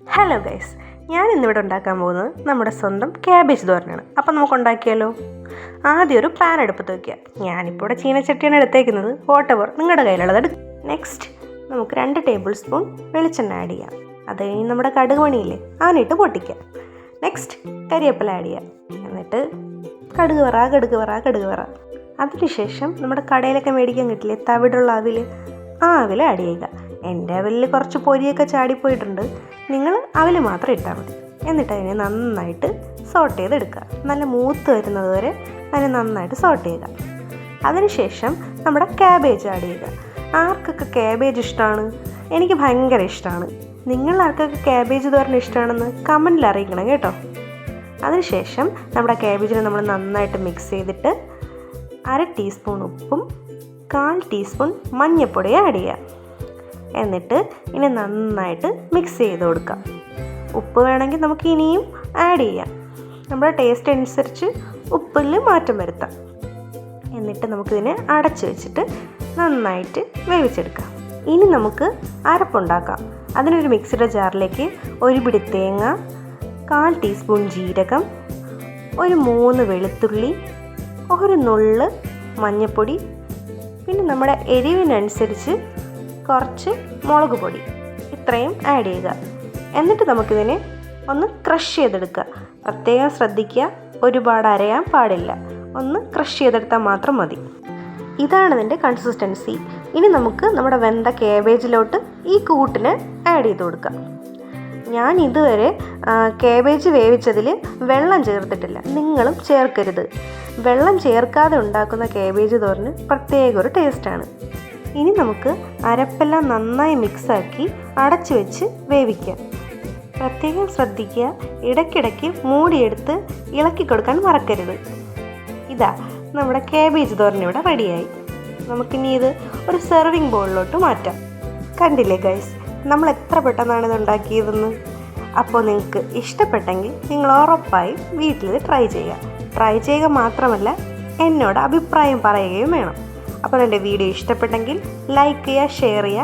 Hello guys, ഞാൻ ഇന്നിവിടെ ഉണ്ടാക്കാൻ പോകുന്നത് നമ്മുടെ സ്വന്തം ക്യാബേജ് തോരനാണ്. അപ്പം നമുക്ക് ഉണ്ടാക്കിയാലോ? ആദ്യം ഒരു പാൻ അടുപ്പത്ത് വയ്ക്കുക. ഞാനിപ്പോൾ ഇവിടെ ചീനച്ചട്ടിയാണ് എടുത്തേക്കുന്നത്. വോട്ടെവർ നിങ്ങളുടെ കയ്യിലുള്ളത് എടുക്കുക. നെക്സ്റ്റ് നമുക്ക് 2 ടേബിൾ സ്പൂൺ വെളിച്ചെണ്ണ ആഡ് ചെയ്യാം. അത് കഴിഞ്ഞ് നമ്മുടെ കടുക് മണിയില്ലേ, അതിനിട്ട് പൊട്ടിക്കുക. നെക്സ്റ്റ് കരിവേപ്പില ആഡ് ചെയ്യുക. എന്നിട്ട് കടുക് വറ. അതിനുശേഷം നമ്മുടെ കടയിലൊക്കെ മേടിക്കാൻ കിട്ടില്ലേ തവിടുള്ള അവിൽ, ആ അവിൽ ആഡ് ചെയ്യുക. എൻ്റെ അവിലിൽ കുറച്ച് പൊരിയൊക്കെ ചാടിപ്പോയിട്ടുണ്ട്. നിങ്ങൾ അവിൽ മാത്രം ഇട്ടാൽ മതി. എന്നിട്ട് അതിനെ നന്നായിട്ട് സോട്ട് ചെയ്തെടുക്കുക. നല്ല മൂത്ത് വരുന്നത് വരെ അതിനെ നന്നായിട്ട് സോട്ട് ചെയ്യുക. അതിനുശേഷം നമ്മുടെ ക്യാബേജ് ആഡ് ചെയ്യുക. ആർക്കൊക്കെ ക്യാബേജ് ഇഷ്ടമാണ്? എനിക്ക് ഭയങ്കര ഇഷ്ടമാണ്. നിങ്ങൾ ആർക്കൊക്കെ ക്യാബേജ് തോരൻ ഇഷ്ടമാണെന്ന് കമൻറ്റിൽ അറിയിക്കണം കേട്ടോ. അതിനുശേഷം നമ്മുടെ ക്യാബേജിനെ നമ്മൾ നന്നായിട്ട് മിക്സ് ചെയ്തിട്ട് 1/2 ടീസ്പൂൺ ഉപ്പും 1/4 ടീസ്പൂൺ മഞ്ഞൾപ്പൊടിയും ആഡ് ചെയ്യുക. എന്നിട്ട് ഇനി നന്നായിട്ട് മിക്സ് ചെയ്ത് കൊടുക്കാം. ഉപ്പ് വേണമെങ്കിൽ നമുക്ക് ഇനിയും ആഡ് ചെയ്യാം. നമ്മുടെ ടേസ്റ്റ് അനുസരിച്ച് ഉപ്പിൽ മാറ്റം വരുത്താം. എന്നിട്ട് നമുക്കിതിനെ അടച്ച് വെച്ചിട്ട് നന്നായിട്ട് വേവിച്ചെടുക്കാം. ഇനി നമുക്ക് അരപ്പുണ്ടാക്കാം. അതിനൊരു മിക്സിയുടെ ജാറിലേക്ക് 1 പിടി തേങ്ങ, 1/4 ടീസ്പൂൺ ജീരകം, ഒരു 3 വെളുത്തുള്ളി, ഒരു നുള്ള് മഞ്ഞൾപ്പൊടി, പിന്നെ നമ്മുടെ എരിവിനനുസരിച്ച് കുറച്ച് മുളക് പൊടി, ഇത്രയും ആഡ് ചെയ്യുക. എന്നിട്ട് നമുക്കിതിനെ ഒന്ന് ക്രഷ് ചെയ്തെടുക്കുക. പ്രത്യേകം ശ്രദ്ധിക്കുക, ഒരുപാട് അരയാൻ പാടില്ല. ഒന്ന് ക്രഷ് ചെയ്തെടുത്താൽ മാത്രം മതി. ഇതാണ് ഇതിൻ്റെ കൺസിസ്റ്റൻസി. ഇനി നമുക്ക് നമ്മുടെ വെന്ത കാബേജിലോട്ട് ഈ കൂട്ടിന് ആഡ് ചെയ്ത് കൊടുക്കാം. ഞാൻ ഇതുവരെ കാബേജ് വേവിച്ചതിൽ വെള്ളം ചേർത്തിട്ടില്ല. നിങ്ങളും ചേർക്കരുത്. വെള്ളം ചേർക്കാതെ ഉണ്ടാക്കുന്ന കാബേജ് തോരന് പ്രത്യേക ഒരു ടേസ്റ്റാണ്. ഇനി നമുക്ക് അരപ്പെല്ലാം നന്നായി മിക്സാക്കി അടച്ചു വെച്ച് വേവിക്കാം. പ്രത്യേകം ശ്രദ്ധിക്കുക, ഇടയ്ക്കിടയ്ക്ക് മൂടിയെടുത്ത് ഇളക്കി കൊടുക്കാൻ മറക്കരുത്. ഇതാ നമ്മുടെ കാബേജ് തോരൻ ഇവിടെ റെഡിയായി. നമുക്കിനി ഇത് ഒരു സെർവിങ് ബൗളിലോട്ട് മാറ്റാം. കണ്ടില്ലേ ഗൈസ്, നമ്മൾ എത്ര പെട്ടെന്നാണ് ഇത് ഉണ്ടാക്കിയതെന്ന്. അപ്പോൾ നിങ്ങൾക്ക് ഇഷ്ടപ്പെട്ടെങ്കിൽ നിങ്ങൾ ഉറപ്പായും വീട്ടിൽ ട്രൈ ചെയ്യുക മാത്രമല്ല എന്നോട് അഭിപ്രായം പറയുകയും വേണം. അപ്പോൾ എൻ്റെ വീഡിയോ ഇഷ്ടപ്പെട്ടെങ്കിൽ ലൈക്ക് ചെയ്യുക, ഷെയർ ചെയ്യുക.